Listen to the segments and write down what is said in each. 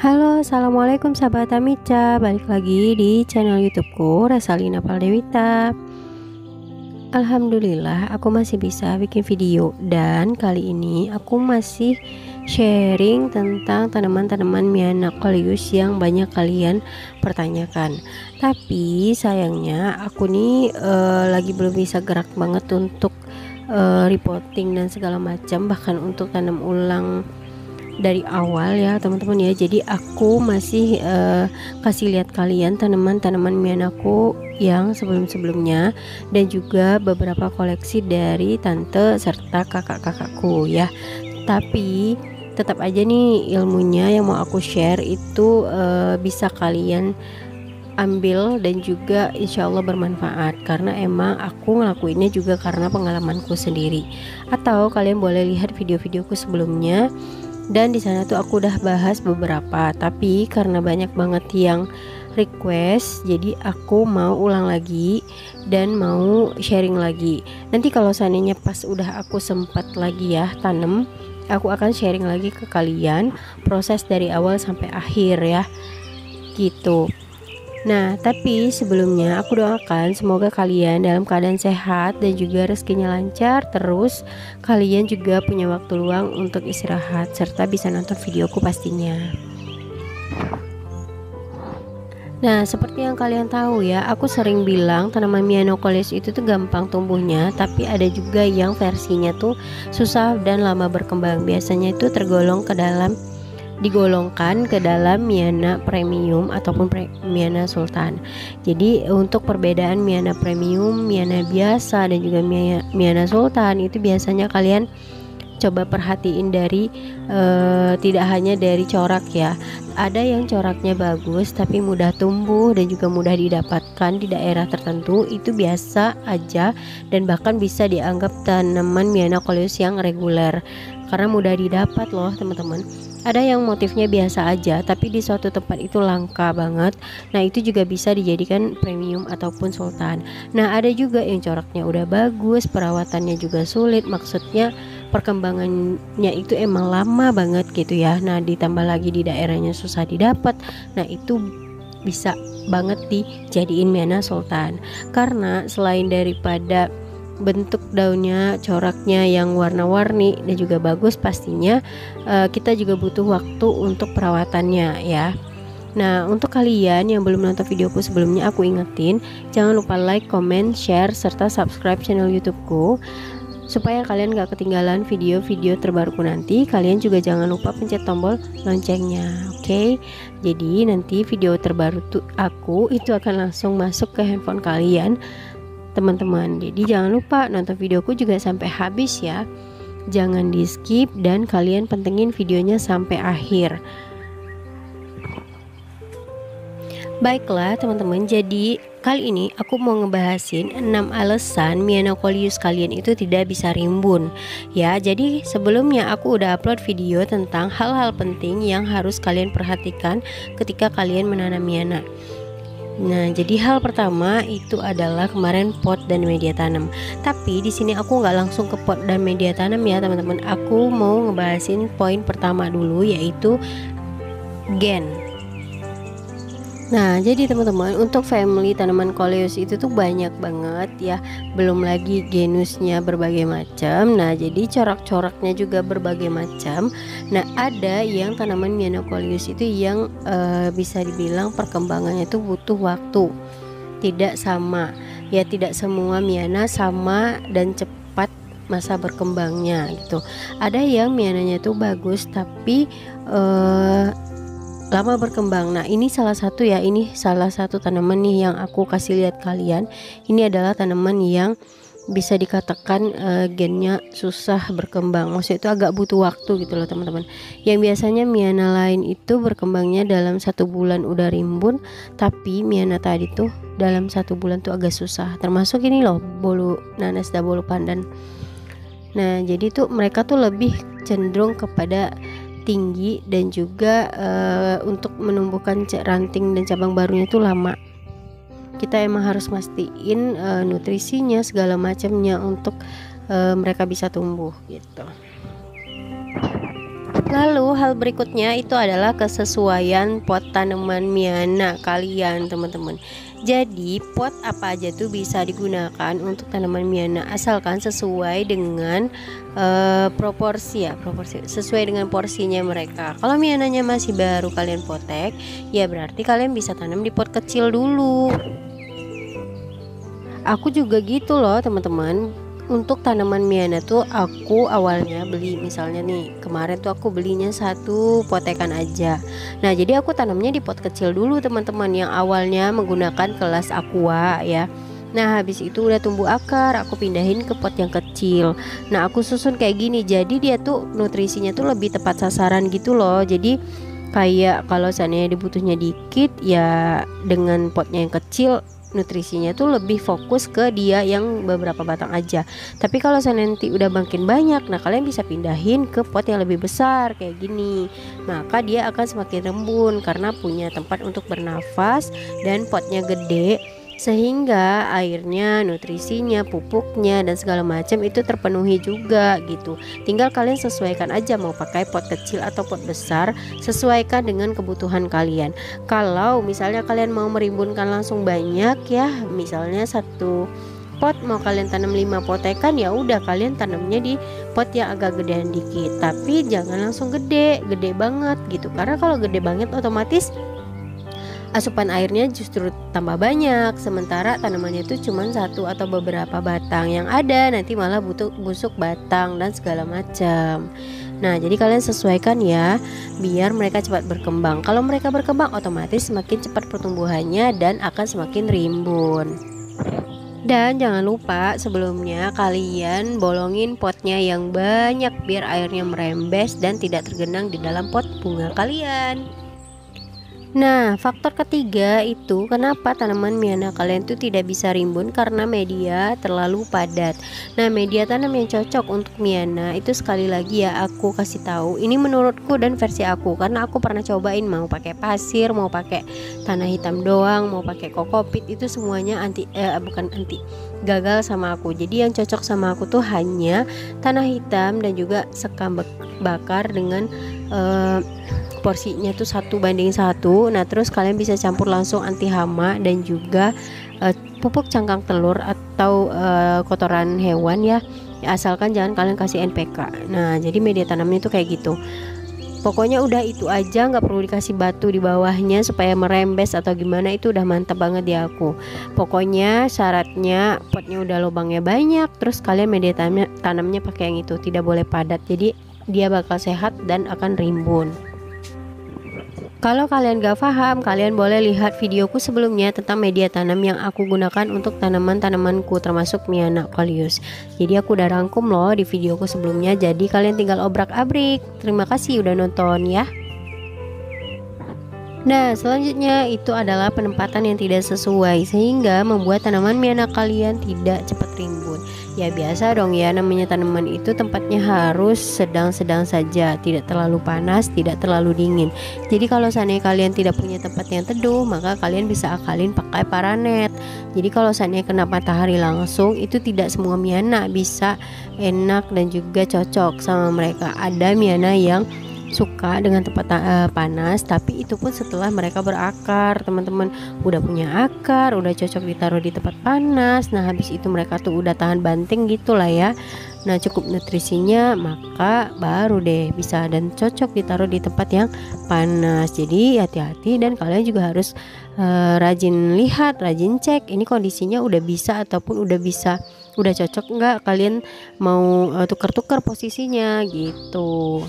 Halo, assalamualaikum sahabat Amica. Balik lagi di channel YouTubeku Resalina Paldewita. Alhamdulillah, aku masih bisa bikin video. Dan kali ini aku masih sharing tentang tanaman-tanaman Mianacolius yang banyak kalian pertanyakan. Tapi sayangnya aku nih lagi belum bisa gerak banget untuk repotting dan segala macam, bahkan untuk tanam ulang dari awal ya teman-teman ya. Jadi aku masih kasih lihat kalian tanaman-tanaman Mianaku yang sebelum-sebelumnya, dan juga beberapa koleksi dari tante serta kakak-kakakku ya. Tapi tetap aja nih ilmunya yang mau aku share itu bisa kalian ambil dan juga insya Allah bermanfaat, karena emang aku ngelakuinnya juga karena pengalamanku sendiri. Atau kalian boleh lihat video-videoku sebelumnya, dan di sana tuh aku udah bahas beberapa, tapi karena banyak banget yang request, jadi aku mau ulang lagi dan mau sharing lagi. Nanti kalau seandainya pas udah aku sempat lagi ya tanam, aku akan sharing lagi ke kalian proses dari awal sampai akhir ya, gitu. Nah, tapi sebelumnya aku doakan semoga kalian dalam keadaan sehat dan juga rezekinya lancar, terus kalian juga punya waktu luang untuk istirahat serta bisa nonton videoku pastinya. Nah, seperti yang kalian tahu ya, aku sering bilang tanaman Mianacolius itu tuh gampang tumbuhnya, tapi ada juga yang versinya tuh susah dan lama berkembang. Biasanya itu digolongkan ke dalam Miana Premium ataupun Miana Sultan. Jadi untuk perbedaan Miana Premium, Miana biasa dan juga Miana Sultan itu biasanya kalian coba perhatiin dari tidak hanya dari corak ya. Ada yang coraknya bagus tapi mudah tumbuh dan juga mudah didapatkan di daerah tertentu, itu biasa aja dan bahkan bisa dianggap tanaman Mianacolius yang reguler karena mudah didapat loh teman-teman. Ada yang motifnya biasa aja tapi di suatu tempat itu langka banget. Nah, itu juga bisa dijadikan premium ataupun sultan. Nah, ada juga yang coraknya udah bagus, perawatannya juga sulit, maksudnya perkembangannya itu emang lama banget gitu ya. Nah, ditambah lagi di daerahnya susah didapat. Nah, itu bisa banget dijadiin Miana Sultan. Karena selain daripada bentuk daunnya, coraknya yang warna-warni dan juga bagus, pastinya kita juga butuh waktu untuk perawatannya ya. Nah, untuk kalian yang belum nonton videoku sebelumnya, aku ingetin jangan lupa like, comment, share, serta subscribe channel YouTubeku supaya kalian gak ketinggalan video-video terbaruku nanti. Kalian juga jangan lupa pencet tombol loncengnya, oke? Jadi nanti video terbaru aku itu akan langsung masuk ke handphone kalian teman-teman. Jadi jangan lupa nonton videoku juga sampai habis ya, jangan di skip, dan kalian pentingin videonya sampai akhir. Baiklah teman-teman, jadi kali ini aku mau ngebahasin 6 alasan Mianacolius kalian itu tidak bisa rimbun ya. Jadi sebelumnya aku udah upload video tentang hal-hal penting yang harus kalian perhatikan ketika kalian menanam Miana. Nah, jadi hal pertama itu adalah kemarin pot dan media tanam. Tapi di sini aku nggak langsung ke pot dan media tanam ya teman-teman. Aku mau ngebahasin poin pertama dulu, yaitu gen. Nah, jadi teman-teman, untuk family tanaman Coleus itu tuh banyak banget ya. Belum lagi genusnya berbagai macam. Nah, jadi corak-coraknya juga berbagai macam. Nah, ada yang tanaman Mianacolius itu yang bisa dibilang perkembangannya itu butuh waktu. Tidak sama. Ya, tidak semua Miana sama dan cepat masa berkembangnya gitu. Ada yang Miananya itu bagus tapi lama berkembang. Nah, ini salah satu ya, ini salah satu tanaman nih yang aku kasih lihat kalian. Ini adalah tanaman yang bisa dikatakan gennya susah berkembang, maksudnya itu agak butuh waktu gitu loh teman-teman. Yang biasanya Miana lain itu berkembangnya dalam 1 bulan udah rimbun, tapi Miana tadi tuh dalam 1 bulan tuh agak susah. Termasuk ini loh, bolu nanas dan bolu pandan. Nah, jadi tuh mereka tuh lebih cenderung kepada tinggi dan juga untuk menumbuhkan ranting dan cabang barunya itu lama. Kita emang harus mastiin nutrisinya segala macamnya untuk mereka bisa tumbuh gitu. Lalu hal berikutnya itu adalah kesesuaian pot tanaman miana kalian teman-teman. Jadi pot apa aja tuh bisa digunakan untuk tanaman miana asalkan sesuai dengan proporsi sesuai dengan porsinya mereka. Kalau miananya masih baru kalian potek, ya berarti kalian bisa tanam di pot kecil dulu. Aku juga gitu loh teman-teman. Untuk tanaman miana tuh aku awalnya beli, misalnya nih kemarin tuh aku belinya satu potekan aja. Nah jadi aku tanamnya di pot kecil dulu teman-teman, yang awalnya menggunakan kelas aqua ya. Nah habis itu udah tumbuh akar, aku pindahin ke pot yang kecil. Nah aku susun kayak gini, jadi dia tuh nutrisinya tuh lebih tepat sasaran gitu loh. Jadi kayak kalau seandainya dibutuhnya dikit ya, dengan potnya yang kecil nutrisinya tuh lebih fokus ke dia yang beberapa batang aja. Tapi kalau saya nanti udah makin banyak, nah kalian bisa pindahin ke pot yang lebih besar kayak gini. Maka dia akan semakin rembun karena punya tempat untuk bernafas dan potnya gede, sehingga airnya, nutrisinya, pupuknya dan segala macam itu terpenuhi juga gitu. Tinggal kalian sesuaikan aja mau pakai pot kecil atau pot besar, sesuaikan dengan kebutuhan kalian. Kalau misalnya kalian mau merimbunkan langsung banyak ya, misalnya satu pot mau kalian tanam 5 potekan, ya udah kalian tanamnya di pot yang agak gedean dikit. Tapi jangan langsung gede banget gitu. Karena kalau gede banget otomatis asupan airnya justru tambah banyak, sementara tanamannya itu cuma satu atau beberapa batang, yang ada nanti malah busuk batang dan segala macam. Nah jadi kalian sesuaikan ya, biar mereka cepat berkembang. Kalau mereka berkembang otomatis semakin cepat pertumbuhannya dan akan semakin rimbun. Dan jangan lupa sebelumnya kalian bolongin potnya yang banyak biar airnya merembes dan tidak tergenang di dalam pot bunga kalian. Nah, faktor ketiga itu kenapa tanaman miana kalian tuh tidak bisa rimbun, karena media terlalu padat. Nah, media tanam yang cocok untuk miana itu sekali lagi ya aku kasih tahu, ini menurutku dan versi aku, karena aku pernah cobain mau pakai pasir, mau pakai tanah hitam doang, mau pakai kokopit, itu semuanya gagal sama aku. Jadi yang cocok sama aku tuh hanya tanah hitam dan juga sekam bakar dengan porsinya tuh 1:1. Nah terus kalian bisa campur langsung anti hama dan juga pupuk cangkang telur atau kotoran hewan ya, asalkan jangan kalian kasih NPK. Nah jadi media tanamnya tuh kayak gitu. Pokoknya udah itu aja, nggak perlu dikasih batu di bawahnya supaya merembes atau gimana, itu udah mantap banget di aku. Pokoknya syaratnya potnya udah lubangnya banyak, terus kalian media tanamnya pakai yang itu, tidak boleh padat, jadi dia bakal sehat dan akan rimbun. Kalau kalian gak paham, kalian boleh lihat videoku sebelumnya tentang media tanam yang aku gunakan untuk tanaman-tanamanku termasuk Miana Coleus. Jadi aku udah rangkum loh di videoku sebelumnya, jadi kalian tinggal obrak-abrik. Terima kasih udah nonton ya. Nah selanjutnya itu adalah penempatan yang tidak sesuai, sehingga membuat tanaman Miana kalian tidak cepat rimbun. Ya biasa dong ya, namanya tanaman itu tempatnya harus sedang-sedang saja, tidak terlalu panas, tidak terlalu dingin. Jadi kalau seandainya kalian tidak punya tempat yang teduh, maka kalian bisa akalin pakai paranet. Jadi kalau seandainya kena matahari langsung, itu tidak semua Miana bisa enak dan juga cocok sama mereka. Ada Miana yang suka dengan tempat panas, tapi itu pun setelah mereka berakar, teman-teman, udah punya akar, udah cocok ditaruh di tempat panas. Nah habis itu mereka tuh udah tahan banting gitulah ya. Nah cukup nutrisinya, maka baru deh bisa dan cocok ditaruh di tempat yang panas. Jadi hati-hati, dan kalian juga harus rajin lihat, rajin cek ini kondisinya udah bisa ataupun udah cocok nggak, kalian mau tukar-tukar posisinya gitu.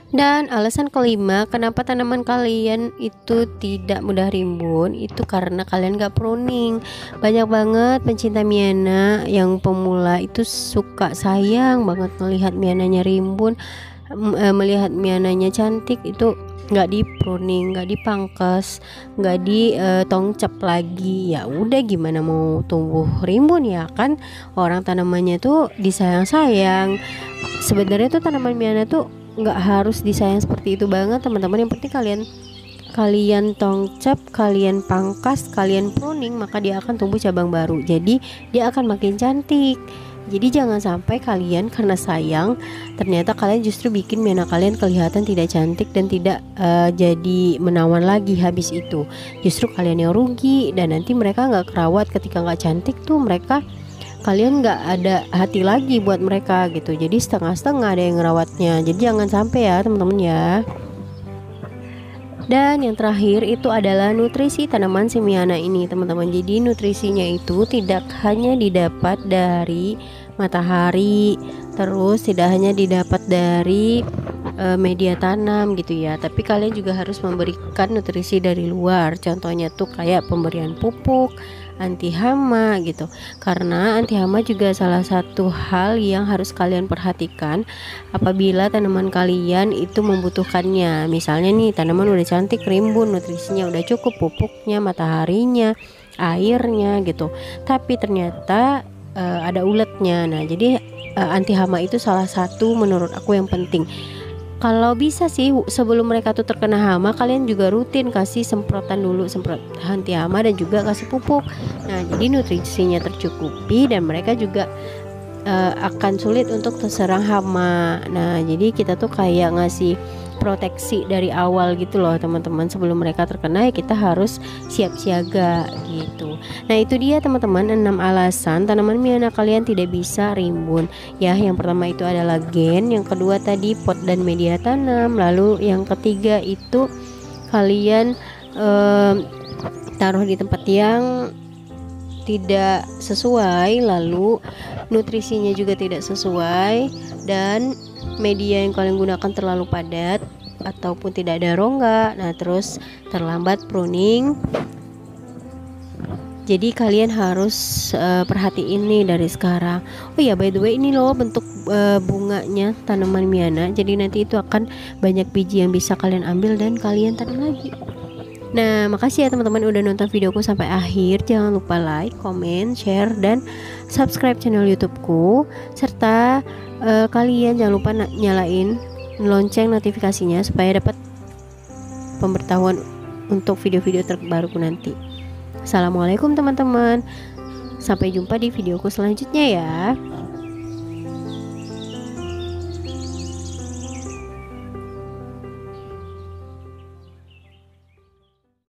Dan alasan kelima kenapa tanaman kalian itu tidak mudah rimbun, itu karena kalian gak pruning. Banyak banget pencinta Miana yang pemula itu suka sayang banget melihat Miananya rimbun, melihat Miananya cantik, itu nggak di pruning, nggak dipangkas, nggak ditongcep lagi. Ya udah, gimana mau tumbuh rimbun ya kan, orang tanamannya tuh disayang-sayang. Sebenarnya tuh tanaman Miana tuh nggak harus disayang seperti itu banget teman-teman. Yang penting kalian tongcep, kalian pangkas, kalian pruning, maka dia akan tumbuh cabang baru. Jadi dia akan makin cantik. Jadi jangan sampai kalian karena sayang ternyata kalian justru bikin Miana kalian kelihatan tidak cantik dan tidak jadi menawan lagi habis itu. Justru kalian yang rugi dan nanti mereka nggak kerawat. Ketika nggak cantik tuh kalian nggak ada hati lagi buat mereka gitu. Jadi setengah-setengah ada yang ngerawatnya. Jadi jangan sampai ya teman-teman ya. Dan yang terakhir itu adalah nutrisi tanaman simiana ini teman-teman. Jadi nutrisinya itu tidak hanya didapat dari matahari, terus tidak hanya didapat dari media tanam gitu ya, tapi kalian juga harus memberikan nutrisi dari luar. Contohnya tuh kayak pemberian pupuk, anti hama gitu. Karena anti hama juga salah satu hal yang harus kalian perhatikan apabila tanaman kalian itu membutuhkannya. Misalnya nih tanaman udah cantik, rimbun, nutrisinya udah cukup, pupuknya, mataharinya, airnya gitu. Tapi ternyata ada uletnya. Nah, jadi anti hama itu salah satu menurut aku yang penting. Kalau bisa sih sebelum mereka tuh terkena hama, kalian juga rutin kasih semprotan dulu, semprot anti hama dan juga kasih pupuk. Nah, jadi nutrisinya tercukupi dan mereka juga akan sulit untuk terserang hama. Nah, jadi kita tuh kayak ngasih proteksi dari awal gitu loh teman-teman. Sebelum mereka terkena ya kita harus siap siaga gitu. Nah, itu dia teman-teman 6 alasan tanaman Miana kalian tidak bisa rimbun. Ya, yang pertama itu adalah gen, yang kedua tadi pot dan media tanam, lalu yang ketiga itu kalian taruh di tempat yang tidak sesuai, lalu nutrisinya juga tidak sesuai, dan media yang kalian gunakan terlalu padat ataupun tidak ada rongga. Nah, terus terlambat pruning. Jadi kalian harus perhatiin nih dari sekarang. Oh ya, by the way ini loh bentuk bunganya tanaman Miana. Jadi nanti itu akan banyak biji yang bisa kalian ambil dan kalian tanam lagi. Nah, makasih ya teman-teman udah nonton videoku sampai akhir. Jangan lupa like, comment, share, dan subscribe channel YouTubeku. Serta kalian jangan lupa nyalain lonceng notifikasinya supaya dapat pemberitahuan untuk video-video terbaruku nanti. Assalamualaikum teman-teman. Sampai jumpa di videoku selanjutnya ya.